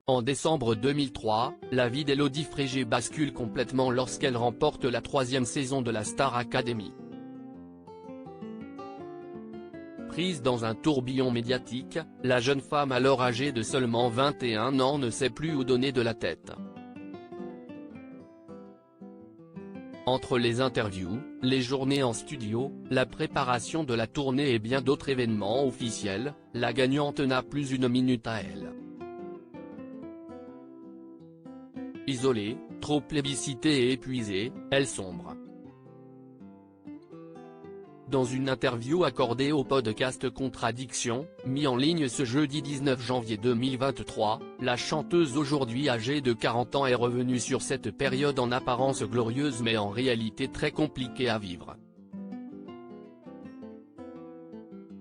En décembre 2003, la vie d'Élodie Frégé bascule complètement lorsqu'elle remporte la 3e saison de la Star Academy. Prise dans un tourbillon médiatique, la jeune femme alors âgée de seulement 21 ans ne sait plus où donner de la tête. Entre les interviews, les journées en studio, la préparation de la tournée et bien d'autres événements officiels, la gagnante n'a plus une minute à elle. Isolée, trop plébiscitée et épuisée, elle sombre. Dans une interview accordée au podcast Contradiction, mis en ligne ce jeudi 19 janvier 2023, la chanteuse aujourd'hui âgée de 40 ans est revenue sur cette période en apparence glorieuse mais en réalité très compliquée à vivre.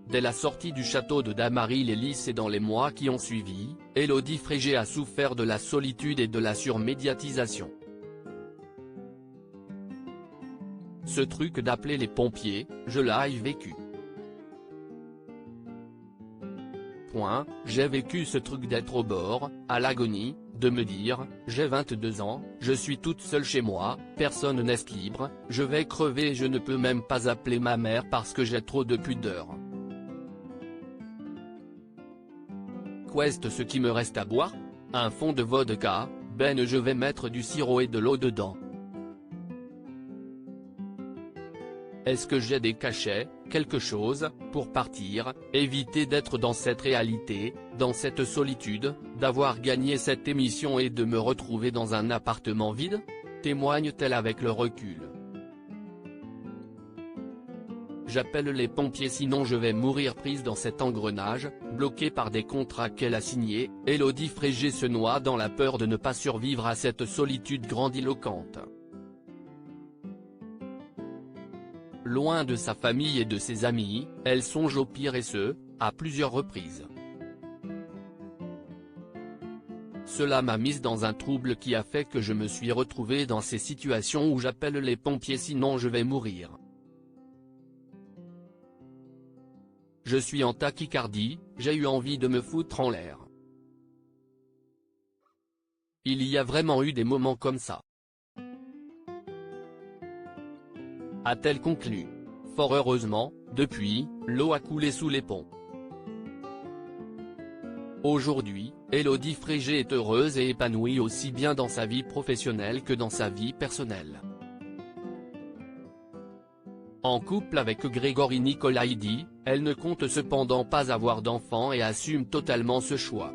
Dès la sortie du château de Damary-les-Lys et dans les mois qui ont suivi, Élodie Frégé a souffert de la solitude et de la surmédiatisation. Ce truc d'appeler les pompiers, je l'ai vécu. J'ai vécu ce truc d'être au bord, à l'agonie, de me dire, j'ai 22 ans, je suis toute seule chez moi, personne n'est libre, je vais crever et je ne peux même pas appeler ma mère parce que j'ai trop de pudeur. Qu'est-ce ce qui me reste à boire? Un fond de vodka, je vais mettre du sirop et de l'eau dedans. Est-ce que j'ai des cachets, quelque chose, pour partir, éviter d'être dans cette réalité, dans cette solitude, d'avoir gagné cette émission et de me retrouver dans un appartement vide? Témoigne-t-elle avec le recul. J'appelle les pompiers sinon je vais mourir. Prise dans cet engrenage, bloquée par des contrats qu'elle a signés, Élodie Frégé se noie dans la peur de ne pas survivre à cette solitude grandiloquente. Loin de sa famille et de ses amis, elle songe au pire et ce, à plusieurs reprises. Cela m'a mise dans un trouble qui a fait que je me suis retrouvée dans ces situations où j'appelle les pompiers sinon je vais mourir. Je suis en tachycardie, j'ai eu envie de me foutre en l'air. Il y a vraiment eu des moments comme ça. A-t-elle conclu. Fort heureusement, depuis, l'eau a coulé sous les ponts. Aujourd'hui, Élodie Frégé est heureuse et épanouie aussi bien dans sa vie professionnelle que dans sa vie personnelle. En couple avec Grégory Nicolaïdi, elle ne compte cependant pas avoir d'enfant et assume totalement ce choix.